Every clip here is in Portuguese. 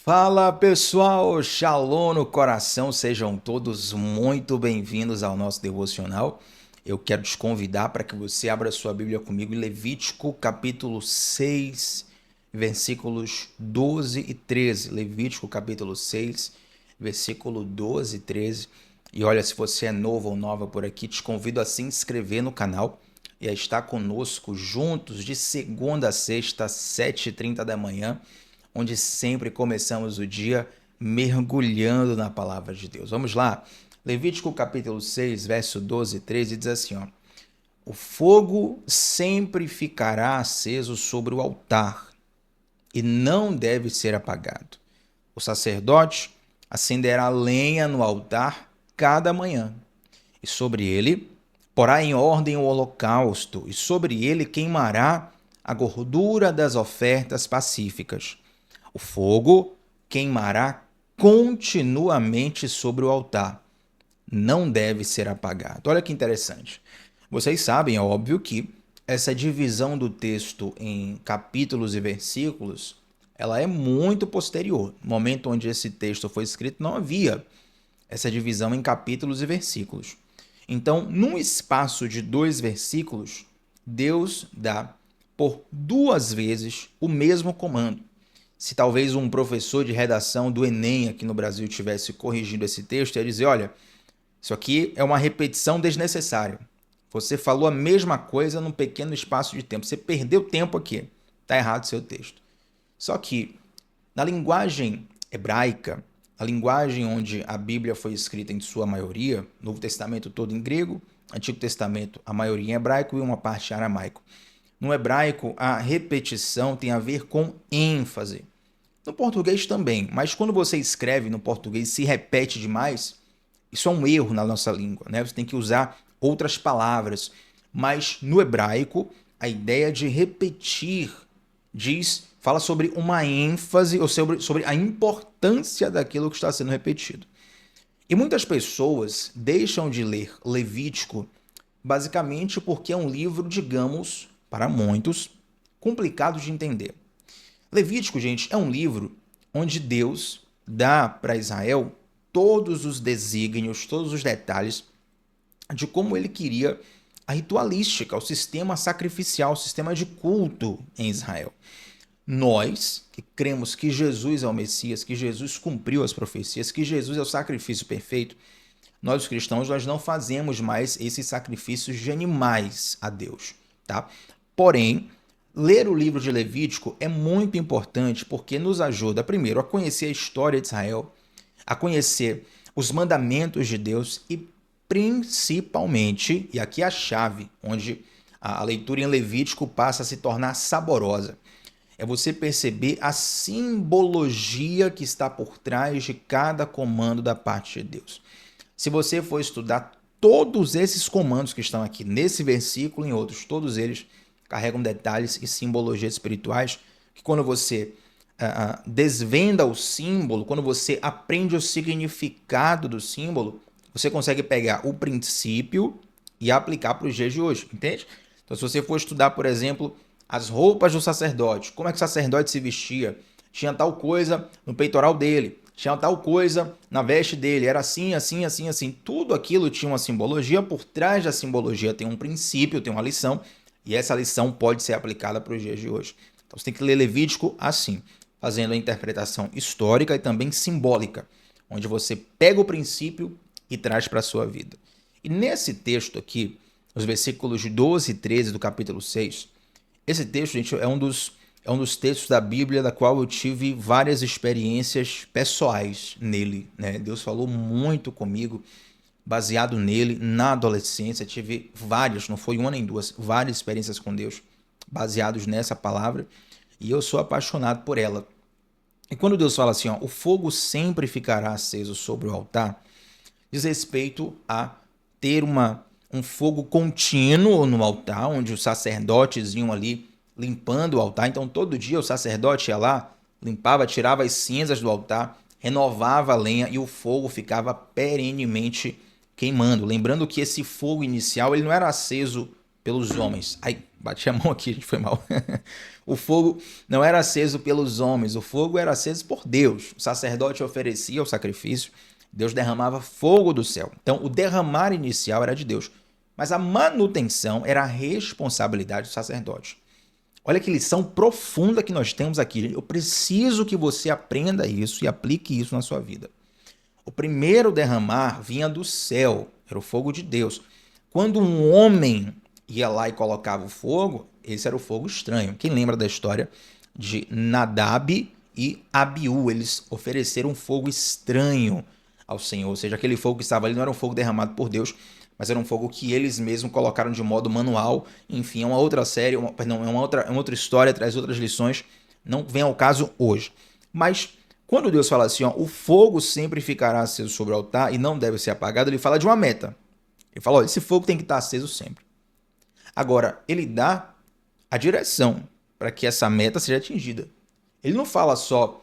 Fala pessoal, Shalom no coração, sejam todos muito bem-vindos ao nosso devocional. Eu quero te convidar para que você abra sua Bíblia comigo em Levítico capítulo 6, versículos 12 e 13. Levítico capítulo 6, versículo 12 e 13. E olha, se você é novo ou nova por aqui, te convido a se inscrever no canal e a estar conosco juntos de segunda a sexta, às 7h30 da manhã, onde sempre começamos o dia mergulhando na palavra de Deus. Vamos lá. Levítico capítulo 6, verso 12 e 13 diz assim, ó: O fogo sempre ficará aceso sobre o altar e não deve ser apagado. O sacerdote acenderá lenha no altar cada manhã, e sobre ele porá em ordem o holocausto, e sobre ele queimará a gordura das ofertas pacíficas. O fogo queimará continuamente sobre o altar. Não deve ser apagado. Olha que interessante. Vocês sabem, é óbvio, que essa divisão do texto em capítulos e versículos, ela é muito posterior. No momento onde esse texto foi escrito, não havia essa divisão em capítulos e versículos. Então, num espaço de 2 versículos, Deus dá por 2 vezes o mesmo comando. Se talvez um professor de redação do Enem aqui no Brasil tivesse corrigindo esse texto, ia dizer, olha, isso aqui é uma repetição desnecessária. Você falou a mesma coisa num pequeno espaço de tempo. Você perdeu tempo aqui. Está errado o seu texto. Só que, na linguagem hebraica, a linguagem onde a Bíblia foi escrita em sua maioria, Novo Testamento todo em grego, Antigo Testamento a maioria em hebraico e uma parte em aramaico. No hebraico, a repetição tem a ver com ênfase. No português também, mas quando você escreve no português se repete demais, isso é um erro na nossa língua, né? Você tem que usar outras palavras. Mas no hebraico, a ideia de repetir fala sobre uma ênfase ou sobre a importância daquilo que está sendo repetido. E muitas pessoas deixam de ler Levítico basicamente porque é um livro, digamos, para muitos, complicado de entender. Levítico, gente, é um livro onde Deus dá para Israel todos os desígnios, todos os detalhes de como ele queria a ritualística, o sistema sacrificial, o sistema de culto em Israel. Nós, que cremos que Jesus é o Messias, que Jesus cumpriu as profecias, que Jesus é o sacrifício perfeito, nós, os cristãos, nós não fazemos mais esses sacrifícios de animais a Deus, tá? Porém, ler o livro de Levítico é muito importante porque nos ajuda, primeiro, a conhecer a história de Israel, a conhecer os mandamentos de Deus e, principalmente, e aqui é a chave, onde a leitura em Levítico passa a se tornar saborosa, é você perceber a simbologia que está por trás de cada comando da parte de Deus. Se você for estudar todos esses comandos que estão aqui nesse versículo e em outros, todos eles carregam detalhes e simbologias espirituais que quando você desvenda o símbolo, quando você aprende o significado do símbolo, você consegue pegar o princípio e aplicar para os dias de hoje, entende? Então, se você for estudar, por exemplo, as roupas do sacerdote, como é que o sacerdote se vestia, tinha tal coisa no peitoral dele, tinha tal coisa na veste dele, era assim, assim, assim, assim. Tudo aquilo tinha uma simbologia, por trás da simbologia tem um princípio, tem uma lição, e essa lição pode ser aplicada para os dias de hoje. Então você tem que ler Levítico assim, fazendo a interpretação histórica e também simbólica, onde você pega o princípio e traz para a sua vida. E nesse texto aqui, os versículos 12 e 13 do capítulo 6, esse texto, gente, é um dos textos da Bíblia da qual eu tive várias experiências pessoais nele, né? Deus falou muito comigo, baseado nele, na adolescência. Tive várias, não foi uma nem duas, várias experiências com Deus, baseados nessa palavra, e eu sou apaixonado por ela. E quando Deus fala assim, ó, o fogo sempre ficará aceso sobre o altar, diz respeito a ter um fogo contínuo no altar, onde os sacerdotes iam ali limpando o altar. Então, todo dia o sacerdote ia lá, limpava, tirava as cinzas do altar, renovava a lenha e o fogo ficava perenemente queimando. Lembrando que esse fogo inicial ele não era aceso pelos homens. Aí Bati a mão aqui, a gente foi mal. O fogo não era aceso pelos homens, o fogo era aceso por Deus. O sacerdote oferecia o sacrifício, Deus derramava fogo do céu. Então, o derramar inicial era de Deus, mas a manutenção era a responsabilidade do sacerdote. Olha que lição profunda que nós temos aqui. Eu preciso que você aprenda isso e aplique isso na sua vida. O primeiro derramar vinha do céu, era o fogo de Deus. Quando um homem ia lá e colocava o fogo, esse era o fogo estranho. Quem lembra da história de Nadab e Abiú? Eles ofereceram um fogo estranho ao Senhor, ou seja, aquele fogo que estava ali não era um fogo derramado por Deus, mas era um fogo que eles mesmos colocaram de modo manual. Enfim, é uma outra série, é uma outra história, traz outras lições, não vem ao caso hoje. Mas quando Deus fala assim, ó, o fogo sempre ficará aceso sobre o altar e não deve ser apagado, ele fala de uma meta. Ele fala, ó, esse fogo tem que estar aceso sempre. Agora, ele dá a direção para que essa meta seja atingida. Ele não fala só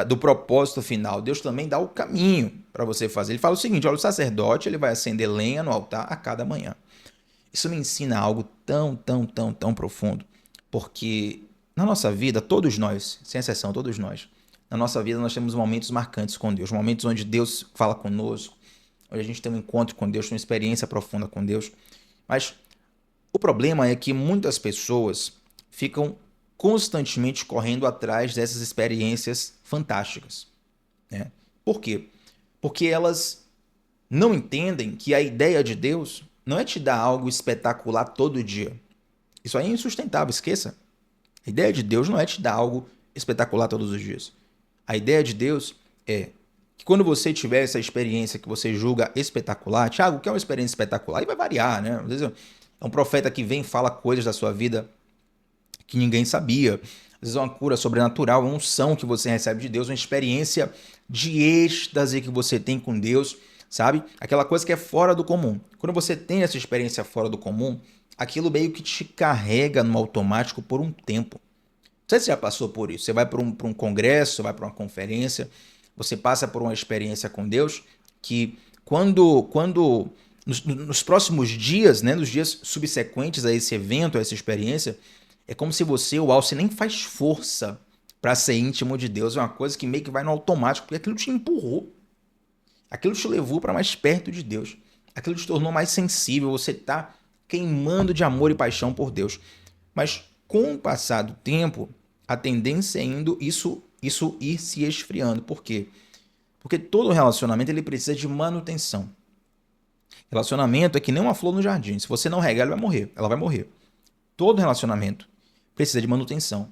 do propósito final, Deus também dá o caminho para você fazer. Ele fala o seguinte, olha, o sacerdote ele vai acender lenha no altar a cada manhã. Isso me ensina algo tão profundo, porque na nossa vida, todos nós, sem exceção, todos nós, na nossa vida nós temos momentos marcantes com Deus, momentos onde Deus fala conosco, onde a gente tem um encontro com Deus, uma experiência profunda com Deus. Mas o problema é que muitas pessoas ficam constantemente correndo atrás dessas experiências fantásticas, né? Por quê? Porque elas não entendem que a ideia de Deus não é te dar algo espetacular todo dia. Isso aí é insustentável, esqueça. A ideia de Deus não é te dar algo espetacular todos os dias. A ideia de Deus é que quando você tiver essa experiência que você julga espetacular, Tiago, o que é uma experiência espetacular? Aí vai variar, né? Às vezes é um profeta que vem e fala coisas da sua vida que ninguém sabia. Às vezes é uma cura sobrenatural, uma unção que você recebe de Deus, uma experiência de êxtase que você tem com Deus, sabe? Aquela coisa que é fora do comum. Quando você tem essa experiência fora do comum, aquilo meio que te carrega no automático por um tempo. Não sei se você já passou por isso. Você vai para um congresso, vai para uma conferência, você passa por uma experiência com Deus que quando nos próximos dias, né, nos dias subsequentes a esse evento, a essa experiência, é como se você nem faz força para ser íntimo de Deus. É uma coisa que meio que vai no automático, porque aquilo te empurrou. Aquilo te levou para mais perto de Deus. Aquilo te tornou mais sensível. Você está queimando de amor e paixão por Deus. Mas com o passar do tempo, a tendência é indo isso ir se esfriando. Por quê? Porque todo relacionamento ele precisa de manutenção. Relacionamento é que nem uma flor no jardim. Se você não regar, ela vai morrer. Todo relacionamento precisa de manutenção.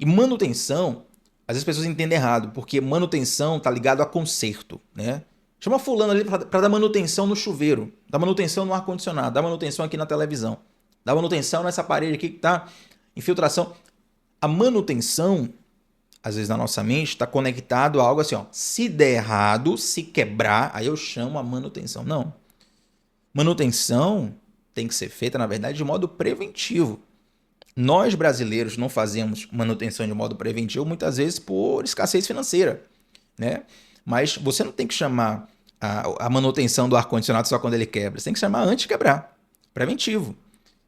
E manutenção, às vezes as pessoas entendem errado, porque manutenção está ligado a conserto, né? Chama fulano ali para dar manutenção no chuveiro, dar manutenção no ar-condicionado, dar manutenção aqui na televisão, dar manutenção nessa parede aqui que está infiltração. A manutenção, às vezes na nossa mente, está conectado a algo assim, ó, se der errado, se quebrar, aí eu chamo a manutenção. Não. Manutenção tem que ser feita, na verdade, de modo preventivo. Nós, brasileiros, não fazemos manutenção de modo preventivo, muitas vezes por escassez financeira, né? Mas você não tem que chamar a manutenção do ar-condicionado só quando ele quebra. Você tem que chamar antes de quebrar, preventivo.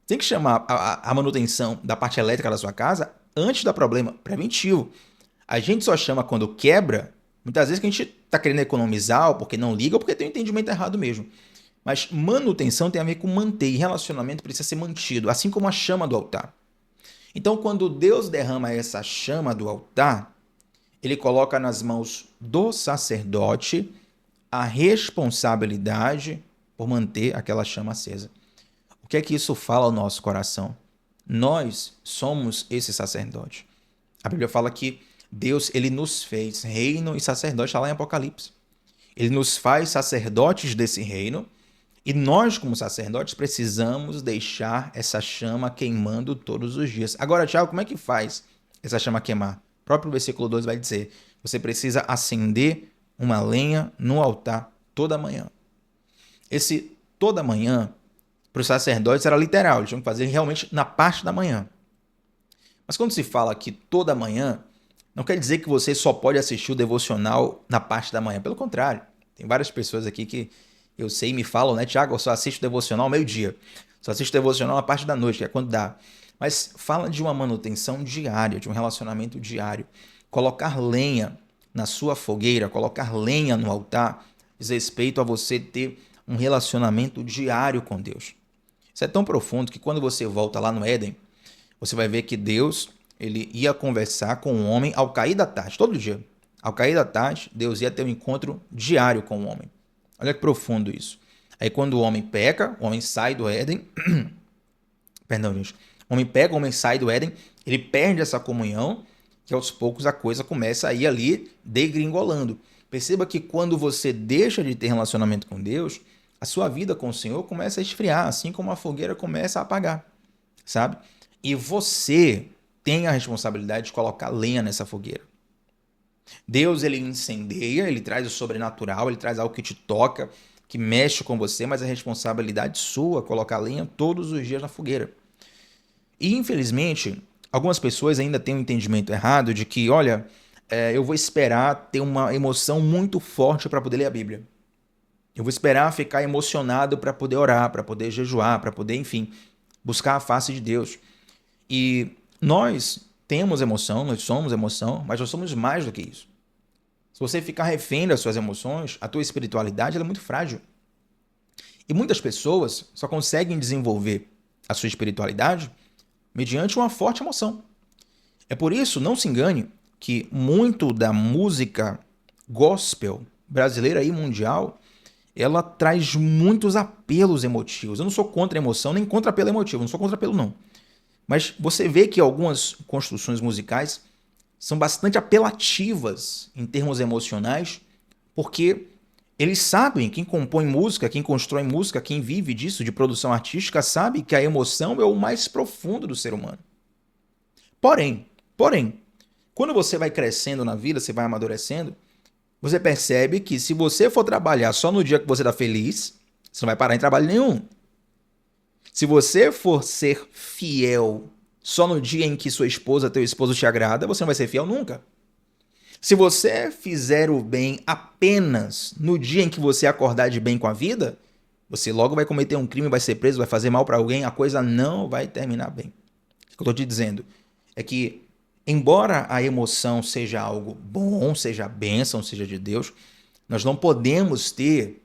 Tem que chamar a manutenção da parte elétrica da sua casa antes do problema, preventivo. A gente só chama quando quebra, muitas vezes que a gente está querendo economizar, ou porque não liga, ou porque tem um entendimento errado mesmo. Mas manutenção tem a ver com manter, e relacionamento precisa ser mantido, assim como a chama do altar. Então, quando Deus derrama essa chama do altar, ele coloca nas mãos do sacerdote a responsabilidade por manter aquela chama acesa. O que é que isso fala ao nosso coração? Nós somos esse sacerdote. A Bíblia fala que Deus ele nos fez reino e sacerdote, está lá em Apocalipse. Ele nos faz sacerdotes desse reino. E nós, como sacerdotes, precisamos deixar essa chama queimando todos os dias. Agora, Tiago, como é que faz essa chama queimar? O próprio versículo 2 vai dizer, você precisa acender uma lenha no altar toda manhã. Esse toda manhã, para os sacerdotes, era literal, eles tinham que fazer realmente na parte da manhã. Mas quando se fala aqui toda manhã, não quer dizer que você só pode assistir o devocional na parte da manhã. Pelo contrário, tem várias pessoas aqui que eu sei, me falam, né, Tiago, eu só assisto devocional ao meio-dia. Só assiste devocional na parte da noite, que é quando dá. Mas fala de uma manutenção diária, de um relacionamento diário. Colocar lenha na sua fogueira, colocar lenha no altar, diz respeito a você ter um relacionamento diário com Deus. Isso é tão profundo que quando você volta lá no Éden, você vai ver que Deus ele ia conversar com o homem ao cair da tarde, todo dia. Ao cair da tarde, Deus ia ter um encontro diário com o homem. Olha que profundo isso. Aí quando o homem peca, o homem sai do Éden. Perdão, gente. O homem pega, o homem sai do Éden, ele perde essa comunhão, que aos poucos a coisa começa a ir ali degringolando. Perceba que quando você deixa de ter relacionamento com Deus, a sua vida com o Senhor começa a esfriar, assim como a fogueira começa a apagar, sabe? E você tem a responsabilidade de colocar lenha nessa fogueira. Deus, ele incendeia, ele traz o sobrenatural, ele traz algo que te toca, que mexe com você, mas é responsabilidade sua colocar lenha todos os dias na fogueira. E, infelizmente, algumas pessoas ainda têm um entendimento errado de que, olha, eu vou esperar ter uma emoção muito forte para poder ler a Bíblia. Eu vou esperar ficar emocionado para poder orar, para poder jejuar, para poder, enfim, buscar a face de Deus. E nós temos emoção, nós somos emoção, mas nós somos mais do que isso. Se você ficar refém das suas emoções, a tua espiritualidade ela é muito frágil. E muitas pessoas só conseguem desenvolver a sua espiritualidade mediante uma forte emoção. É por isso, não se engane, que muito da música gospel brasileira e mundial, ela traz muitos apelos emotivos. Eu não sou contra a emoção, nem contra apelo emotivo, não sou contra apelo não. Mas você vê que algumas construções musicais são bastante apelativas em termos emocionais, porque eles sabem, quem compõe música, quem constrói música, quem vive disso, de produção artística, sabe que a emoção é o mais profundo do ser humano. Porém, quando você vai crescendo na vida, você vai amadurecendo, você percebe que se você for trabalhar só no dia que você está feliz, você não vai parar em trabalho nenhum. Se você for ser fiel só no dia em que sua esposa, teu esposo te agrada, você não vai ser fiel nunca. Se você fizer o bem apenas no dia em que você acordar de bem com a vida, você logo vai cometer um crime, vai ser preso, vai fazer mal para alguém, a coisa não vai terminar bem. O que eu estou te dizendo é que, embora a emoção seja algo bom, seja bênção, seja de Deus, nós não podemos ter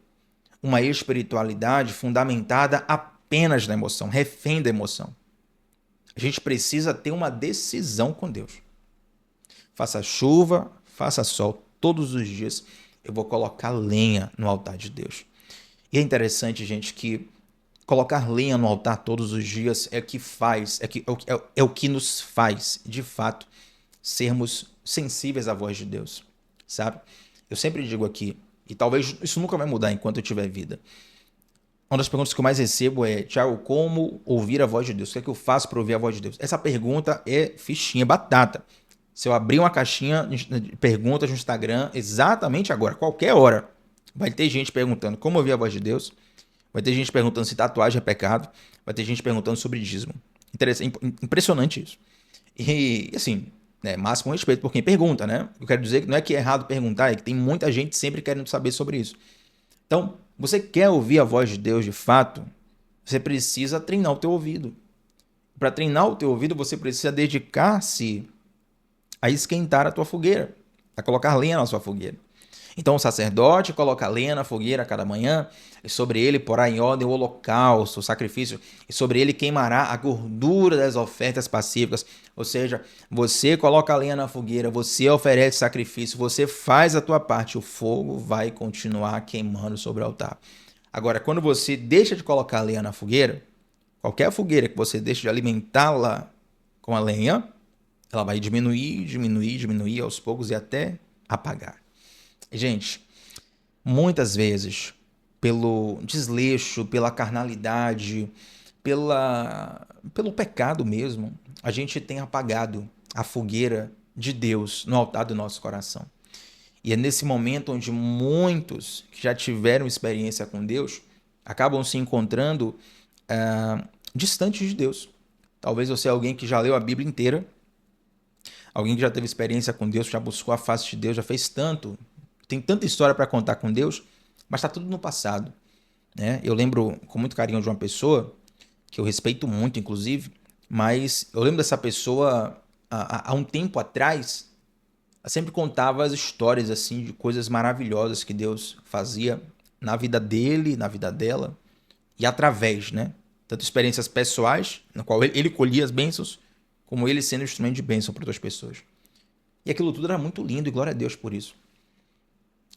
uma espiritualidade fundamentada apenas na emoção, refém da emoção. A gente precisa ter uma decisão com Deus. Faça chuva, faça sol, todos os dias eu vou colocar lenha no altar de Deus. E é interessante, gente, que colocar lenha no altar todos os dias é o que nos faz, de fato, sermos sensíveis à voz de Deus, sabe? Eu sempre digo aqui, e talvez isso nunca vai mudar enquanto eu tiver vida. Uma das perguntas que eu mais recebo é, Thiago, como ouvir a voz de Deus? O que é que eu faço para ouvir a voz de Deus? Essa pergunta é fichinha, batata. Se eu abrir uma caixinha de perguntas no Instagram, exatamente agora, qualquer hora, vai ter gente perguntando como ouvir a voz de Deus, vai ter gente perguntando se tatuagem é pecado, vai ter gente perguntando sobre dízimo. Impressionante isso. E assim, né, máximo respeito por quem pergunta, né? Eu quero dizer que não é que é errado perguntar, é que tem muita gente sempre querendo saber sobre isso. Então, você quer ouvir a voz de Deus de fato, você precisa treinar o teu ouvido. Para treinar o teu ouvido, você precisa dedicar-se a esquentar a tua fogueira, a colocar lenha na sua fogueira. Então o sacerdote coloca lenha na fogueira a cada manhã, e sobre ele porá em ordem o holocausto, o sacrifício, e sobre ele queimará a gordura das ofertas pacíficas. Ou seja, você coloca a lenha na fogueira, você oferece sacrifício, você faz a tua parte, o fogo vai continuar queimando sobre o altar. Agora, quando você deixa de colocar a lenha na fogueira, qualquer fogueira que você deixe de alimentá-la com a lenha, ela vai diminuir aos poucos e até apagar. Gente, muitas vezes, pelo desleixo, pela carnalidade, pelo pecado mesmo, a gente tem apagado a fogueira de Deus no altar do nosso coração. E é nesse momento onde muitos que já tiveram experiência com Deus acabam se encontrando distantes de Deus. Talvez você é alguém que já leu a Bíblia inteira, alguém que já teve experiência com Deus, já buscou a face de Deus, já fez tanto, tem tanta história para contar com Deus, mas está tudo no passado, né? Eu lembro com muito carinho de uma pessoa que eu respeito muito, inclusive, mas eu lembro dessa pessoa há um tempo atrás, ela sempre contava as histórias assim de coisas maravilhosas que Deus fazia na vida dele, na vida dela e através, né? Tanto experiências pessoais, na qual ele colhia as bênçãos, como ele sendo instrumento de bênção para outras pessoas. E aquilo tudo era muito lindo e glória a Deus por isso.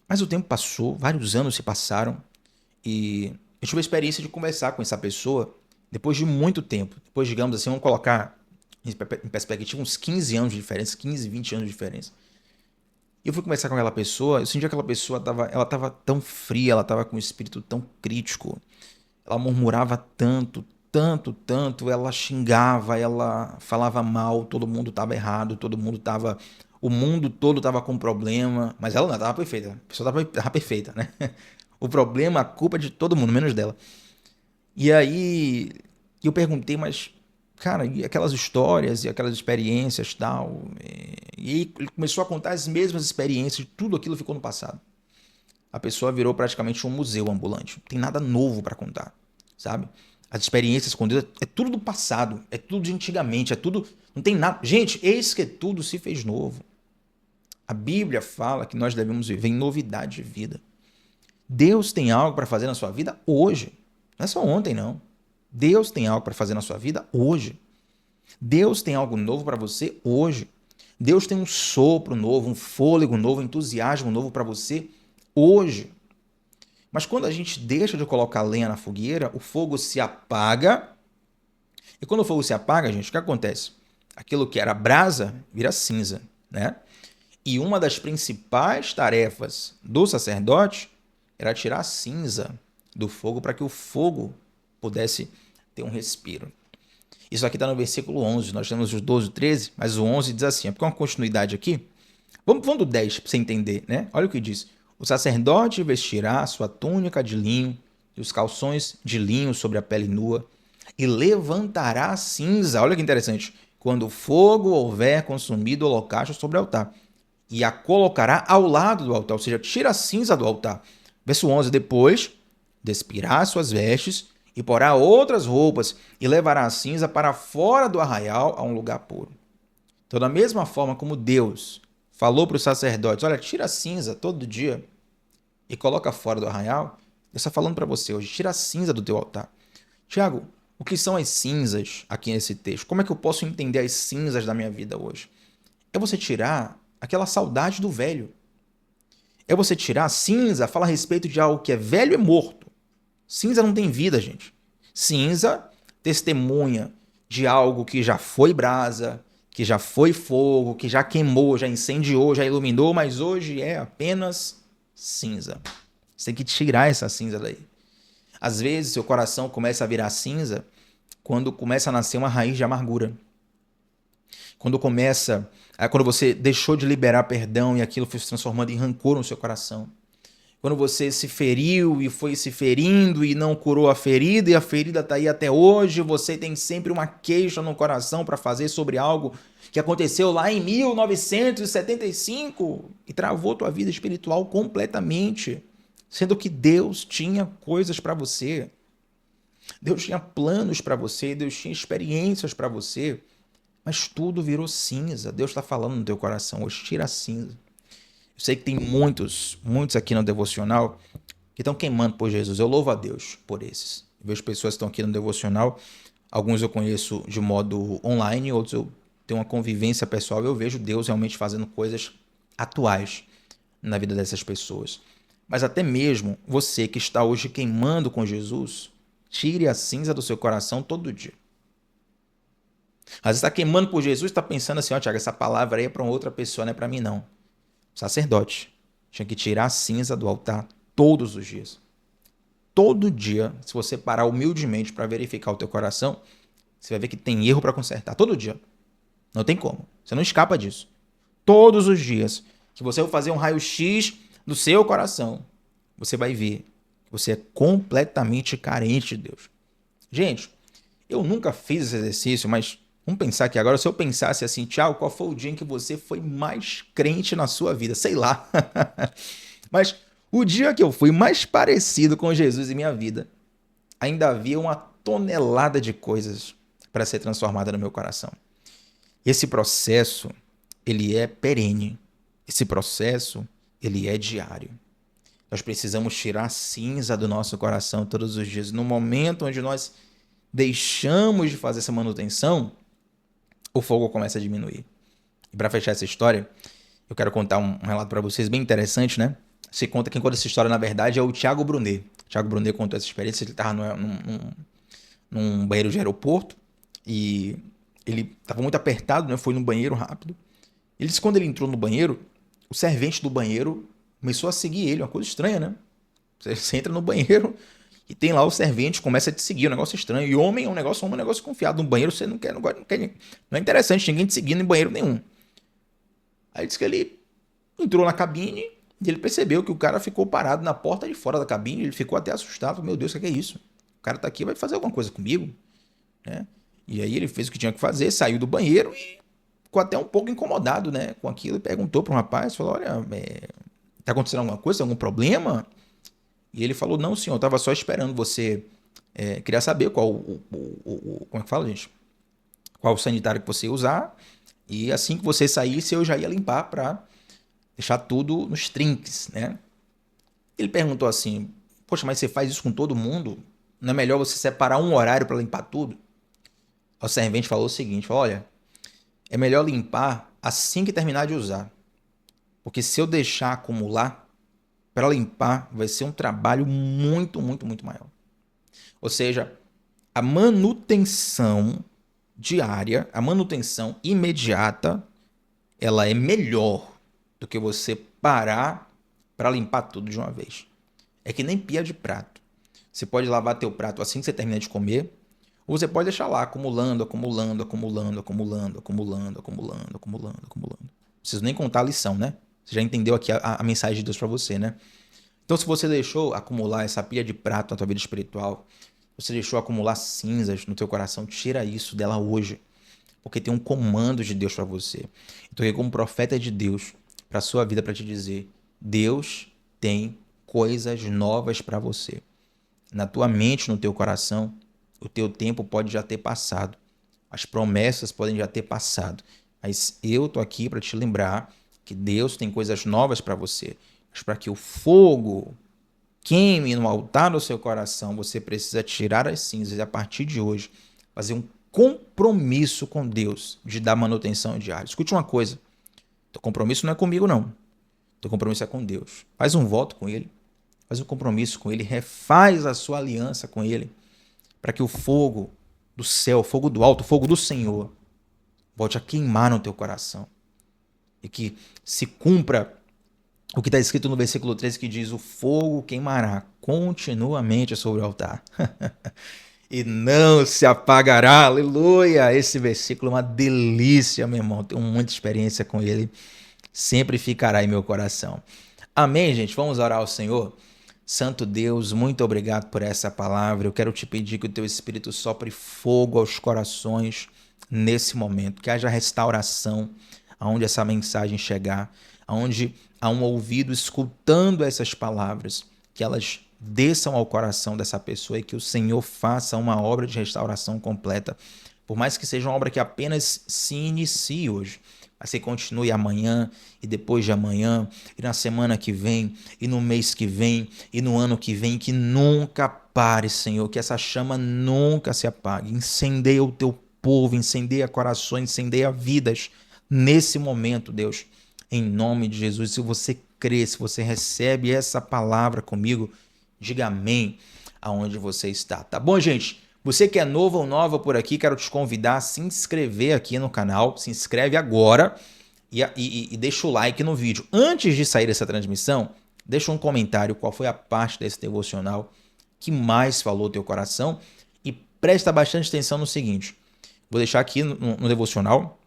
Mas o tempo passou, vários anos se passaram e eu tive a experiência de conversar com essa pessoa depois de muito tempo. Depois, digamos assim, vamos colocar em perspectiva uns 15 anos de diferença, 15, 20 anos de diferença. E eu fui conversar com aquela pessoa, eu senti que aquela pessoa ela tava tão fria, ela tava com um espírito tão crítico. Ela murmurava tanto, tanto, tanto, ela xingava, ela falava mal, todo mundo tava errado, o mundo todo tava com problema, mas ela não tava perfeita, a pessoa tava perfeita, né? O problema, a culpa é de todo mundo, menos dela. E aí eu perguntei, mas, cara, e aquelas histórias e aquelas experiências tal? E aí ele começou a contar as mesmas experiências, tudo aquilo ficou no passado. A pessoa virou praticamente um museu ambulante. Não tem nada novo para contar, sabe? As experiências com Deus é tudo do passado, é tudo de antigamente, é tudo. Não tem nada. Gente, eis que tudo se fez novo. A Bíblia fala que nós devemos viver em novidade de vida. Deus tem algo para fazer na sua vida hoje. Não é só ontem, não. Deus tem algo para fazer na sua vida hoje. Deus tem algo novo para você hoje. Deus tem um sopro novo, um fôlego novo, um entusiasmo novo para você hoje. Mas quando a gente deixa de colocar lenha na fogueira, o fogo se apaga. E quando o fogo se apaga, gente, o que acontece? Aquilo que era brasa vira cinza, né? E uma das principais tarefas do sacerdote era tirar a cinza do fogo para que o fogo pudesse ter um respiro. Isso aqui está no versículo 11. Nós temos os 12 e 13, mas o 11 diz assim, porque é uma continuidade aqui. Vamos do 10 para você entender, né? Olha o que diz. O sacerdote vestirá a sua túnica de linho e os calções de linho sobre a pele nua e levantará a cinza. Olha que interessante. Quando o fogo houver consumido o holocausto sobre o altar e a colocará ao lado do altar, ou seja, tira a cinza do altar. Verso 11. Depois, despirá suas vestes e porá outras roupas e levará a cinza para fora do arraial a um lugar puro. Então, da mesma forma como Deus falou para os sacerdotes, olha, tira a cinza todo dia e coloca fora do arraial, Deus está falando para você hoje, tira a cinza do teu altar. Tiago, o que são as cinzas aqui nesse texto? Como é que eu posso entender as cinzas da minha vida hoje? É você tirar aquela saudade do velho. É você tirar a cinza, fala a respeito de algo que é velho e morto. Cinza não tem vida, gente. Cinza testemunha de algo que já foi brasa, que já foi fogo, que já queimou, já incendiou, já iluminou, mas hoje é apenas cinza. Você tem que tirar essa cinza daí. Às vezes, seu coração começa a virar cinza quando começa a nascer uma raiz de amargura. Quando você deixou de liberar perdão e aquilo foi se transformando em rancor no seu coração. Quando você se feriu e foi se ferindo e não curou a ferida e a ferida está aí até hoje, você tem sempre uma queixa no coração para fazer sobre algo que aconteceu lá em 1975 e travou tua vida espiritual completamente, sendo que Deus tinha coisas para você. Deus tinha planos para você, Deus tinha experiências para você, mas tudo virou cinza. Deus está falando no teu coração hoje, tira a cinza. Eu sei que tem muitos aqui no devocional que estão queimando por Jesus. Eu louvo a Deus por esses. Eu vejo pessoas que estão aqui no devocional. Alguns eu conheço de modo online, outros eu tenho uma convivência pessoal. Eu vejo Deus realmente fazendo coisas atuais na vida dessas pessoas. Mas até mesmo você que está hoje queimando com Jesus, tire a cinza do seu coração todo dia. Às vezes está queimando por Jesus e está pensando assim, ó, Tiago, essa palavra aí é para outra pessoa, não é para mim não. Sacerdote tinha que tirar a cinza do altar todos os dias. Todo dia, se você parar humildemente para verificar o teu coração, você vai ver que tem erro para consertar. Todo dia. Não tem como. Você não escapa disso. Todos os dias que você for fazer um raio-x do seu coração, você vai ver que você é completamente carente de Deus. Gente, eu nunca fiz esse exercício, mas vamos pensar aqui agora, se eu pensasse assim, Tiago, qual foi o dia em que você foi mais crente na sua vida? Sei lá. Mas o dia que eu fui mais parecido com Jesus em minha vida, ainda havia uma tonelada de coisas para ser transformada no meu coração. Esse processo, ele é perene. Esse processo, ele é diário. Nós precisamos tirar a cinza do nosso coração todos os dias. No momento onde nós deixamos de fazer essa manutenção, o fogo começa a diminuir. E para fechar essa história, eu quero contar um relato para vocês bem interessante, né? Se conta quem conta essa história, na verdade, é o Thiago Brunet. O Thiago Brunet contou essa experiência. Ele estava num banheiro de aeroporto e ele estava muito apertado, né? Foi no banheiro rápido. Ele disse que quando ele entrou no banheiro, o servente do banheiro começou a seguir ele. Uma coisa estranha, né? Você entra no banheiro e tem lá o servente, começa a te seguir. Um negócio estranho. E homem é um negócio confiado. No banheiro você não é interessante ninguém te seguindo em banheiro nenhum. Aí disse que ele entrou na cabine e ele percebeu que o cara ficou parado na porta de fora da cabine. Ele ficou até assustado. Meu Deus, o que é isso? O cara tá aqui, vai fazer alguma coisa comigo? Né? E aí ele fez o que tinha que fazer, saiu do banheiro e ficou até um pouco incomodado, né, com aquilo. E perguntou para um rapaz, falou, olha, tá acontecendo alguma coisa, algum problema? E ele falou, não, senhor, eu tava só esperando você. Queria saber qual como é que fala, gente? Qual o sanitário que você ia usar. E assim que você saísse, eu já ia limpar para deixar tudo nos trinques, né? Ele perguntou assim, poxa, mas você faz isso com todo mundo? Não é melhor você separar um horário para limpar tudo? O servente falou o seguinte, falou, olha, é melhor limpar assim que terminar de usar. Porque se eu deixar acumular, para limpar vai ser um trabalho muito, muito, muito maior. Ou seja, a manutenção diária, a manutenção imediata, ela é melhor do que você parar para limpar tudo de uma vez. É que nem pia de prato. Você pode lavar teu prato assim que você termina de comer, ou você pode deixar lá acumulando. Não preciso nem contar a lição, né? Você já entendeu aqui a mensagem de Deus para você, né? Então, se você deixou acumular essa pia de prato na tua vida espiritual, você deixou acumular cinzas no teu coração, tira isso dela hoje. Porque tem um comando de Deus para você. Então, eu como profeta de Deus para a sua vida para te dizer, Deus tem coisas novas para você. Na tua mente, no teu coração, o teu tempo pode já ter passado. As promessas podem já ter passado. Mas eu tô aqui para te lembrar que Deus tem coisas novas para você. Mas para que o fogo queime no altar do seu coração, você precisa tirar as cinzas e a partir de hoje fazer um compromisso com Deus de dar manutenção diária. Escute uma coisa, teu compromisso não é comigo não, teu compromisso é com Deus. Faz um voto com Ele, faz um compromisso com Ele, refaz a sua aliança com Ele, para que o fogo do céu, o fogo do alto, o fogo do Senhor volte a queimar no teu coração e que se cumpra o que está escrito no versículo 13 que diz, o fogo queimará continuamente sobre o altar. E não se apagará, aleluia! Esse versículo é uma delícia, meu irmão. Tenho muita experiência com ele. Sempre ficará em meu coração. Amém, gente? Vamos orar ao Senhor? Santo Deus, muito obrigado por essa palavra. Eu quero te pedir que o teu Espírito sopre fogo aos corações nesse momento. Que haja restauração aonde essa mensagem chegar, aonde há um ouvido escutando essas palavras, que elas desçam ao coração dessa pessoa e que o Senhor faça uma obra de restauração completa. Por mais que seja uma obra que apenas se inicie hoje, mas que continue amanhã e depois de amanhã, e na semana que vem, e no mês que vem, e no ano que vem, que nunca pare, Senhor, que essa chama nunca se apague. Incendeia o teu povo, incendeia corações, incendeia vidas nesse momento, Deus. Em nome de Jesus, se você crê, se você recebe essa palavra comigo, diga amém aonde você está. Tá bom, gente? Você que é novo ou nova por aqui, quero te convidar a se inscrever aqui no canal. Se inscreve agora e deixa o like no vídeo. Antes de sair essa transmissão, deixa um comentário qual foi a parte desse devocional que mais falou o teu coração e presta bastante atenção no seguinte. Vou deixar aqui no devocional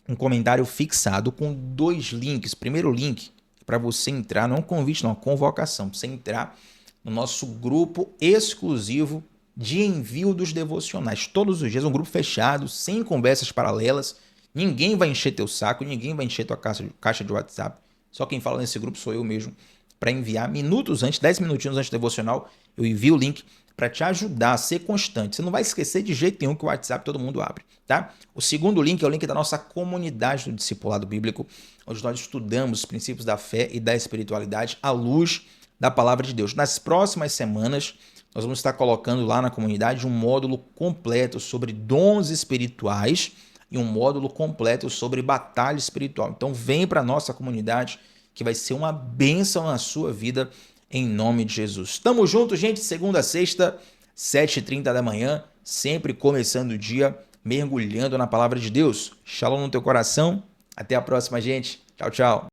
um comentário fixado com 2 links. Primeiro link para você entrar, não é um convite, não, é uma convocação, para você entrar no nosso grupo exclusivo de envio dos devocionais. Todos os dias, um grupo fechado, sem conversas paralelas. Ninguém vai encher teu saco, ninguém vai encher tua caixa de WhatsApp. Só quem fala nesse grupo sou eu mesmo. Para enviar minutos antes, 10 minutinhos antes do devocional, eu envio o link para te ajudar a ser constante. Você não vai esquecer de jeito nenhum que o WhatsApp todo mundo abre, tá? O segundo link é o link da nossa comunidade do Discipulado Bíblico, onde nós estudamos os princípios da fé e da espiritualidade à luz da palavra de Deus. Nas próximas semanas, nós vamos estar colocando lá na comunidade um módulo completo sobre dons espirituais e um módulo completo sobre batalha espiritual. Então vem para a nossa comunidade que vai ser uma bênção na sua vida em nome de Jesus. Tamo junto, gente, segunda a sexta, 7h30 da manhã, sempre começando o dia mergulhando na palavra de Deus. Shalom no teu coração. Até a próxima, gente. Tchau, tchau.